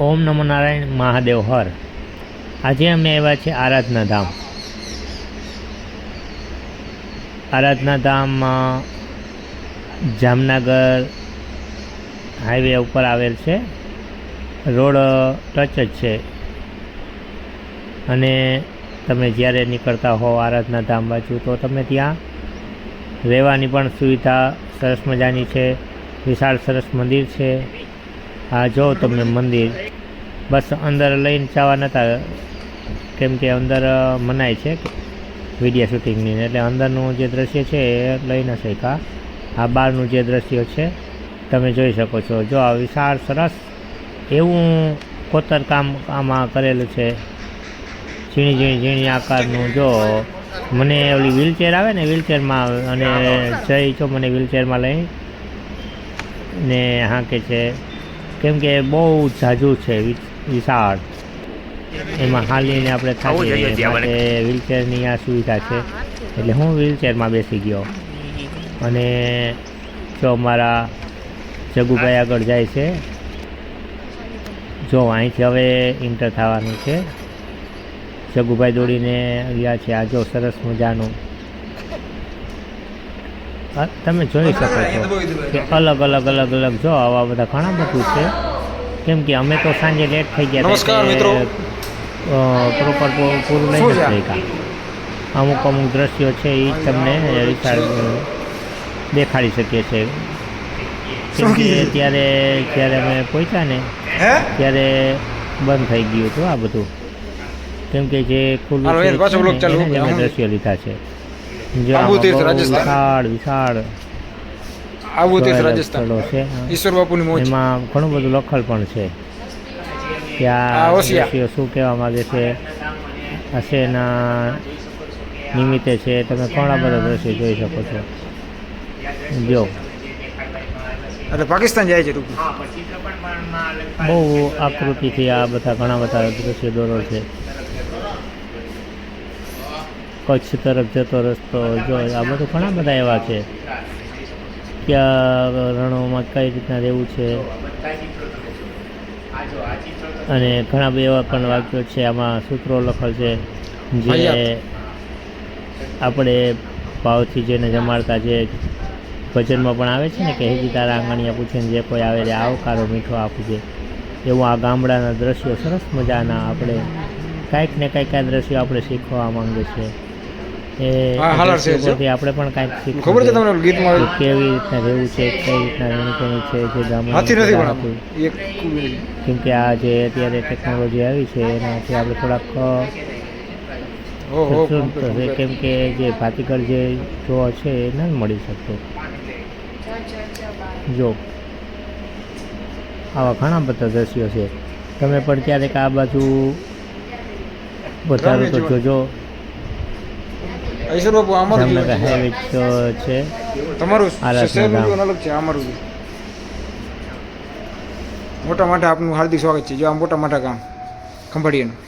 ઓમ નમો નારાયણ મહાદેવ હર. આજે અમે આવ્યા છીએ આરાધના ધામ. આરાધના ધામ જામનગર હાઈવે ઉપર આવેલ છે. રોડ ટચ જ છે. અને તમે જ્યારે નીકળતા હો આરાધના ધામ બાજુ તો તમે ત્યાં રહેવાની પણ સુવિધા સરસ મજાની છે. વિશાળ સરસ મંદિર છે. આ જો તમને મંદિર બસ અંદર લઈને જવા નહોતા, કેમ કે અંદર મનાય છે વિડીયો શૂટિંગની, એટલે અંદરનું જે દ્રશ્ય છે એ લઈ ન શક્યા. આ બહારનું જે દ્રશ્ય છે તમે જોઈ શકો છો. જો આ વિશાળ સરસ એવું કોતરકામ આમાં કરેલું છે, ઝીણી ઝીણી આકારનું. જો મને ઓલી વ્હીલચેર આવે ને, વ્હીલચેરમાં અને જઈ જો મને વ્હીલચેરમાં લઈ ને હાંકે છે, કેમ કે બહુ ઝાઝું છે, વિશાળ. એમાં હાલીને આપણે થાકી જઈએ માટે વ્હીલચેરની આ સુવિધા છે, એટલે હું વ્હીલચેરમાં બેસી ગયો. અને જો મારા જગુભાઈ આગળ જાય છે. જો અહીંથી હવે એન્ટર થવાનું છે. જગુભાઈ દોડીને ગયા છે. આ જો સરસ મજાનું તમે જોઈ શકો છો કે અલગ અલગ જો આવા બધા ઘણા બધું છે. કેમ કે અમે તો સાંજે લેટ થઈ ગયા પ્રોપર પૂરું લઈ નથી શક્યા. અમુક દ્રશ્યો છે એ તમને દેખાડી શકીએ છીએ. કેમ કે જ્યારે અમે પહોંચ્યા ને ત્યારે બંધ થઈ ગયું હતું આ બધું, કેમ કે જે ખુલ્લું દ્રશ્યો લીધા છે. વિશાળ સ્થળો છે. એમાં ઘણું બધું લખેલ પણ છે કે આ દ્રશ્યો શું કહેવા માંગે છે. હશેના નિમિત્તે છે. તમે ઘણા બધા દ્રશ્યો જોઈ શકો છો. જો એટલે પાકિસ્તાન જાય છે. બહુ આકૃતિથી આ બધા ઘણા બધા દ્રશ્યો દોરો છે. કચ્છ તરફ જતો રસ્તો જો આ બધું ઘણા બધા એવા છે. ક્યાં રણોમાં કઈ રીતના રહેવું છે, અને ઘણા બધા એવા પણ વાક્યો છે. આમાં સૂત્રો લખેલ છે જે આપણે ભાવથી જેને જમાડતા જે ભજનમાં પણ આવે છે ને કે હેજી તારા આંગણિયા પૂછીને જે કોઈ આવે તે આવકારો મીઠો આપજે. એવું આ ગામડાના દ્રશ્યો સરસ મજાના આપણે કાંઈક ને કાંઈક આ દ્રશ્યો આપણે શીખવા માંગે છે. આપણે પણ કાંઈક શીખવું કેવી રીતના રહેવું છે, કઈ રીતના રહેવું છે જે ગામમાં. કેમ કે આ જે અત્યારે ટેકનોલોજી આવી છે એનાથી આપણે થોડાક કેમ કે જે ભાતીગળ જે જોવા છે એ નથી મળી શકતો. જો આવા ઘણા બધા દ્રશ્યો છે. તમે પણ ક્યારેક આ બાજુ વધારો તો જોજો. જામનગર હાઈવે છે. મોટા મોટા આપનું હાર્દિક સ્વાગત છે. જો આ મોટા મોટા કામ ખંભાળિયાનું.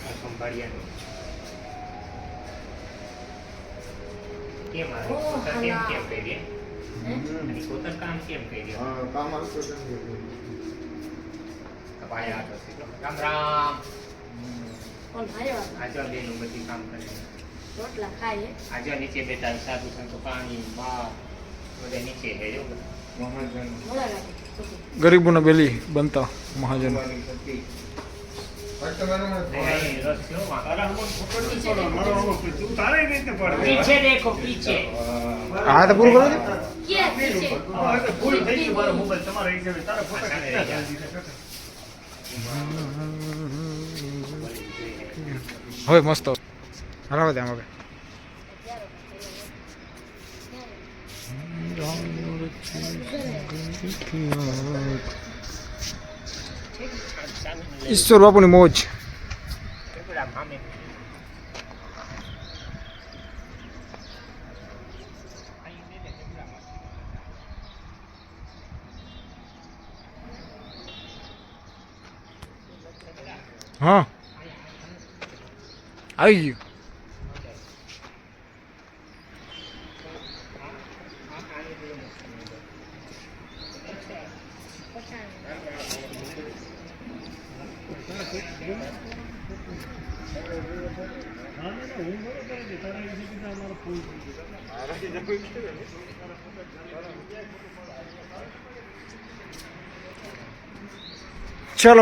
આજે નીચે બેઠા સાધુ સંતો પાણી બા બધા નીચે છે. ગરીબોના બેલી બનતા મહાજન. હા તો પૂરું કરો. હવે મસ્ત હરાવો ત્યાં હવે. ઈશ્વર બાપુની મોજ. હા આવી ગયું. ચલો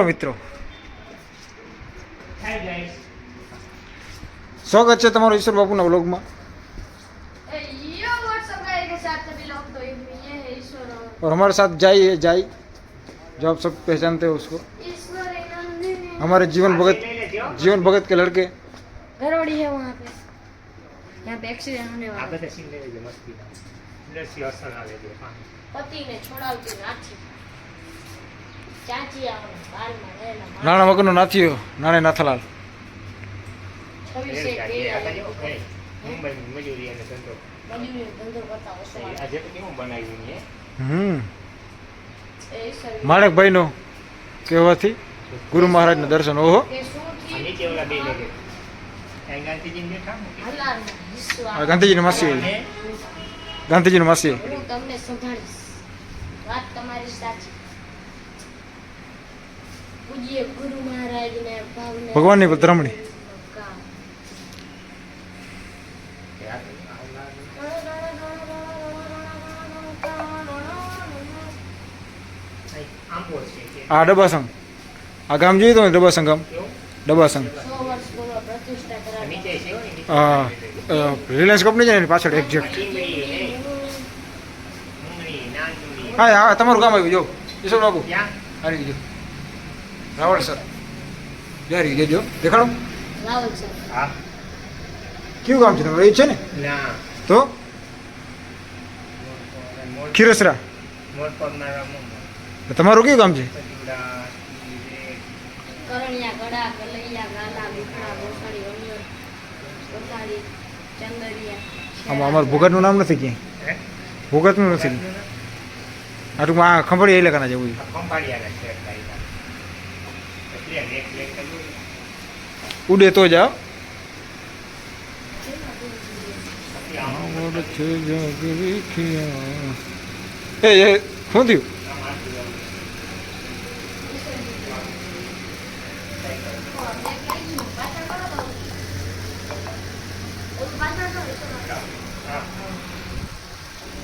મિત્રો, સ્વાગત છે તમારું ઈશ્વર બાપુના વ્લોગમાં. और हमारे साथ जाई है जाई, जो आप सब पहचानते हो उसको. हमारे जीवन भगत के लड़के. घरवाड़ी है वहाँ पे, यहाँ पे एक्सीडेंट होने वाला है। पति ने छोड़ावती नाची चाची आओ बाल में રહેલા નાના વગરનો નાથીઓ નાને નાથાલાલ. 26 મજૂરી ધંધો કરતા હશે. માણેકભાઈનો કહેવાથી ગુરુ મહારાજના દર્શન. ઓહો, કે શું થી હલારના હિસ્સો આ ગાંધીજીની માસી, ગાંધીજીની માસી. હું તમને સંભાળીશ, વાત તમારી સાચી. પૂજ્ય ગુરુ મહારાજને ભાવને ભગવાનની પધરામણી. આ ડબાસંગ, આ ગામ જોયું તમે? ડબાસંગ ગામ, ડબાસંગ. 100 વર્ષ પૂર્વ પ્રતિષ્ઠા કરાવી. હા, રિલાયન્સ કંપની છે ને એની પાછળ એક્ઝેક્ટ. હા હા, તમારું ગામ આવ્યું જો ઈશ્વર બાપુ. હારી ગયો રાવળ સર, જારી ગયો દેખાડો. રાવલ સર કયું ગામ છે તમારું? એ છે ને તો ખીરસરા. તમારું કયું ગામ છે? કરણિયા ગડા કલૈયા ગાલા વિખણા ગોસાડી અનિયર ગોસાડી ચંદરિયા. આમાં અમારું ભોગતનું નામ નથી ક્યાંય, ભોગતનું નથી. આ ટૂંકમાં આ ખંભાળી ઇલાકાના જેવું છે. ઉડે તો જાઓ. એ શું થયું?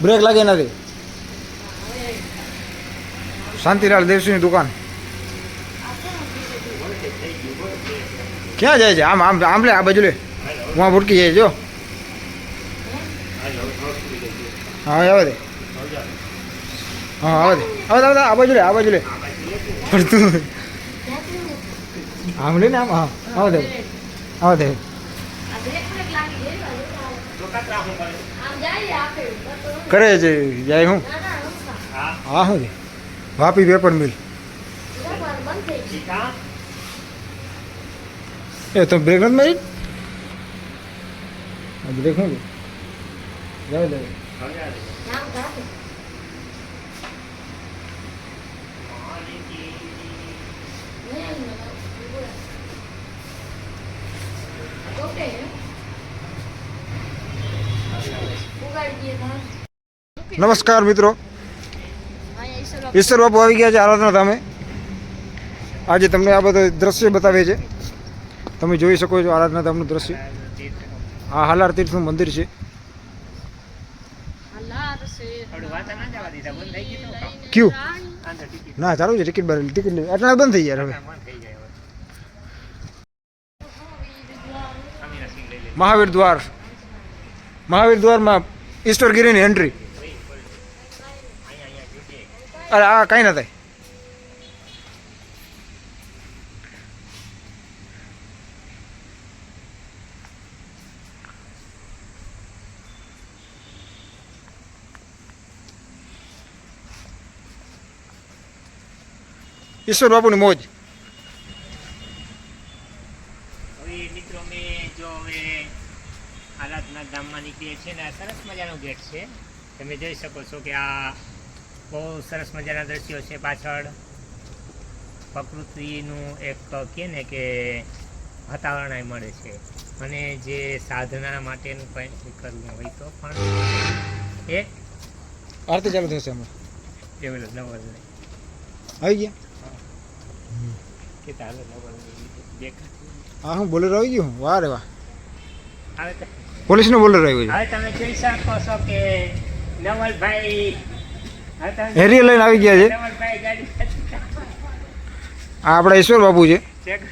બ્રેક લાગે નથી. શાંતિલાલ દેવસીની દુકાન ક્યાં જાય છે? આમ આમ આમ લે, આ બાજુ લે. હું આ ભૂટકી જાય જો. હા આવે દે, હા આવે દે, આવે આવે આ બાજુ લે, આ બાજુ લે. પડતું આમ લે ને, આમ. હા આવે દે, આવે દે. કરે છે જાય હું. હા શું છે? Vapi paper mill. એ તો બ્રેક નથી મારી? બ્રેક શું છે? જાવ દે. નમસ્કાર મિત્રો, ઈશ્વર બાપુ આવી ગયા છે આરાધના ધામે. આજે તમને આ બધા દ્રશ્ય બતાવે છે. તમે જોઈ શકો છો આરાધના ધામનું દ્રશ્ય. આ હાલાર તીર્થનું મંદિર છે. ક્યુ ના ચાલુ છે, ટિકિટ ભરેલી, ટિકિટ લેવી. આટલા બંધ થઈ ગયા હવે. મહાવીર દ્વાર, મહાવીર દ્વારમાં ઈશ્વરગીરીની એન્ટ્રી. અરે આ કાંઈ ના થાય. ઈશ્વર બાપુની મોજ. મિત્રો અમે જો હવે આરાધના ધામમાં નીકળીએ છીએ ને, આ સરસ મજાનો ગેટ છે. તમે જોઈ શકો છો કે આ બહુ સરસ મજાના દ્રશ્યો છે. પાછળ પ્રકૃતિનું એક કહે ને કે વાતાવરણ મળે છે. અને જે સાધના માટેનું કંઈ કરવું હોય તો પણ એ આરતી ચાલુ થશે હમણાં. ડેવલપ નવલ આવી ગયા. કે તારે દેખા હા હું બોલેરો આવી ગયું વાહ રે વાહ હવે પોલીસનો બોલેરો આવ્યો છે હવે તમે જોઈ શકો છો કે નવલભાઈ હવે તમે હેરિયર લઈને આવી ગયા છે નવલભાઈ ગાડી આ આપણા ઈશ્વર બાપુ છે ચેક